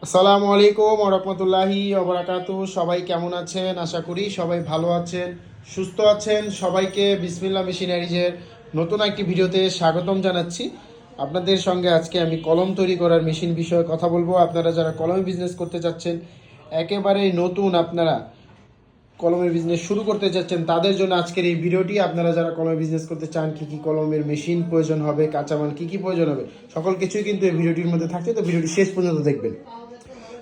আসসালামু আলাইকুম ওয়া রাহমাতুল্লাহি ওয়া বারাকাতুহু। সবাই কেমন আছেন? আশা করি সবাই ভালো আছেন, সুস্থ আছেন। সবাইকে বিসমিল্লাহ মেশিনারিজের নতুন একটি ভিডিওতে স্বাগতম জানাচ্ছি। আপনাদের সঙ্গে আজকে আমি কলম তৈরি করার মেশিন বিষয়ে কথা বলবো। আপনারা যারা কলমে বিজনেস করতে চাচ্ছেন, একেবারেই নতুন আপনারা কলমের বিজনেস শুরু করতে চাচ্ছেন, তাদের জন্য আজকের এই ভিডিওটি। আপনারা যারা কলমের বিজনেস করতে চান, কী কী কলমের মেশিন প্রয়োজন হবে, কাঁচামাল কী কী প্রয়োজন হবে, সকল কিছুই কিন্তু এই ভিডিওটির মধ্যে থাকছে। তো ভিডিওটি শেষ পর্যন্ত দেখবেন।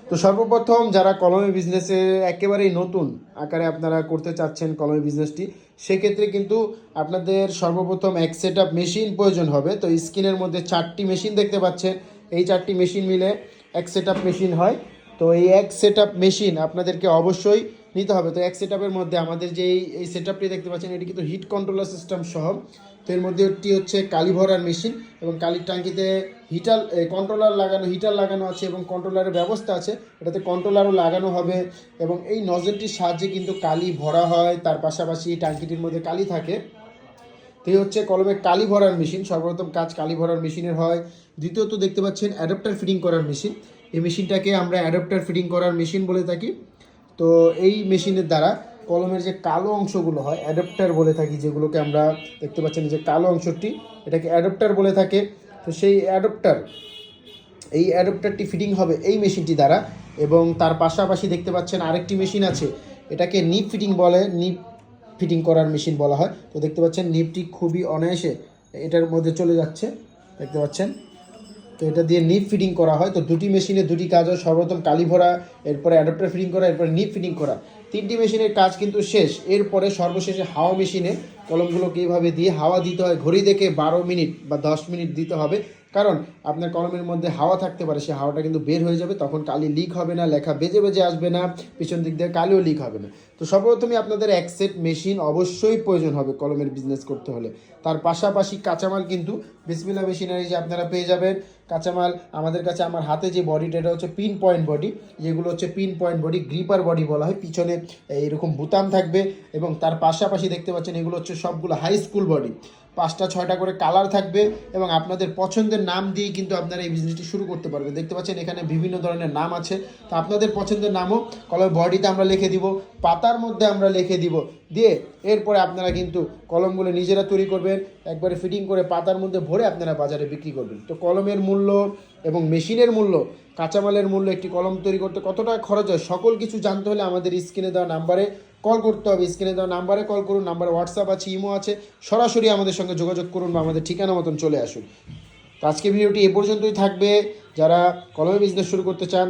তো সর্বপ্রথম যারা কলমের বিজনেসে একেবারেই নতুন আকারে আপনারা করতে চাচ্ছেন কলমের বিজনেসটি, সেক্ষেত্রে কিন্তু আপনাদের সর্বপ্রথম এক সেট আপ মেশিন প্রয়োজন হবে। তো স্ক্রিনের মধ্যে 4টি মেশিন দেখতে পাচ্ছেন, এই 4টি মেশিন মিলে এক সেট আপ মেশিন হয়। তো এই এক সেট আপ মেশিন আপনাদেরকে অবশ্যই নিতে হবে। তো এক সেট আপের মধ্যে আমাদের যে এই সেট আপটি দেখতে পাচ্ছেন, এটি কিন্তু হিট কন্ট্রোলার সিস্টেম সহ। তো এর মধ্যে একটি হচ্ছে কালি ভরার মেশিন, এবং কালির ট্যাঙ্কিতে হিটার লাগানো আছে, এবং কন্ট্রোলারের ব্যবস্থা আছে, এটাতে কন্ট্রোলারও লাগানো হবে। এবং এই নজলটির সাহায্যে কিন্তু কালি ভরা হয়, তার পাশাপাশি ট্যাঙ্কিটির মধ্যে কালি থাকে। তো এই হচ্ছে কলমে কালি ভরার মেশিন। সর্বপ্রথম কাজ কালি ভরার মেশিনের হয়। দ্বিতীয়ত দেখতে পাচ্ছেন অ্যাডাপ্টার ফিটিং করার মেশিন। এই মেশিনটাকে আমরা অ্যাডাপ্টার ফিটিং করার মেশিন বলে থাকি। তো এই মেশিনের দ্বারা কলমের যে কালো অংশগুলো হয়, অ্যাডাপ্টার বলে থাকি, যেগুলোকে আমরা দেখতে পাচ্ছেন যে কালো অংশটি, এটাকে অ্যাডাপ্টার বলে থাকে। তো সেই অ্যাডাপ্টারটি ফিটিং হবে এই মেশিনটি দ্বারা। এবং তার পাশাপাশি দেখতে পাচ্ছেন আরেকটি মেশিন আছে, এটাকে নিপ ফিটিং বলে, নিপ ফিটিং করার মেশিন বলা হয়। তো দেখতে পাচ্ছেন নিপটি খুবই অনায়াসে এটার মধ্যে চলে যাচ্ছে, দেখতে পাচ্ছেন। তো এটা দিয়ে নিপ ফিটিং করা হয়। তো দুটি মেশিনে দুটি কাজ হয়, সর্বপ্রথম কালি ভরা, এরপরে অ্যাডাপ্টার ফিটিং করা, এরপরে নিপ ফিটিং করা। 3টি মেশিনের কাজ কিন্তু শেষ। এরপরে সর্বশেষে হাওয়া মেশিনে কলমগুলোকে এইভাবে দিয়ে হাওয়া দিতে হয়। ঘড়ি দেখে 12 মিনিট বা 10 মিনিট দিতে হবে, কারণ আপনার কলমের মধ্যে হাওয়া থাকতে পারে, সেই হাওয়াটা কিন্তু বের হয়ে যাবে, তখন কালি লিক হবে না, লেখা বেজে বেজে আসবে না, পিছন দিক দিয়ে কালিও লিক হবে না। তো সর্বপ্রথমে আপনাদের এক সেট মেশিন অবশ্যই প্রয়োজন হবে কলমের বিজনেস করতে হলে। তার পাশাপাশি কাঁচামাল কিন্তু বিসমিল্লাহ মেশিনারি যে আপনারা পেয়ে যাবেন। কাঁচামাল আমাদের কাছে, আমার হাতে যে বডিটা, এটা হচ্ছে পিন পয়েন্ট বডি, যেগুলো হচ্ছে pin point body, gripper body বলা হয়। পিছনে এইরকম বুতাম থাকবে, এবং তার পাশাপাশি দেখতে পাচ্ছেন এগুলো হচ্ছে সবগুলো হাই স্কুল বডি। 5টা 6টা করে কালার থাকবে, এবং আপনাদের পছন্দের নাম দিয়ে কিন্তু আপনারা এই বিজনেসটি শুরু করতে পারবেন। দেখতে পাচ্ছেন এখানে বিভিন্ন ধরনের নাম আছে। তো আপনাদের পছন্দের নামও কলমের বডিতে আমরা লিখে দিব, পাতার মধ্যে আমরা লিখে দিব, দিয়ে এরপরে আপনারা কিন্তু কলমগুলো নিজেরা তৈরি করবেন, একবারে ফিটিং করে পাতার মধ্যে ভরে আপনারা বাজারে বিক্রি করবেন। তো কলমের মূল্য এবং মেশিনের মূল্য, কাঁচামালের মূল্য, একটি কলম তৈরি করতে কত টাকা খরচ হয়, সকল কিছু জানতে হলে আমাদের স্ক্রিনে দেওয়া নাম্বারে কল করতে হবে। স্ক্রিনে দেওয়া নাম্বারে কল করুন, নাম্বারে হোয়াটসঅ্যাপ আছে, ইমো আছে, সরাসরি আমাদের সঙ্গে যোগাযোগ করুন বা আমাদের ঠিকানা মতন চলে আসুন। তো আজকে ভিডিওটি এ পর্যন্তই থাকবে। যারা কলমে বিজনেস শুরু করতে চান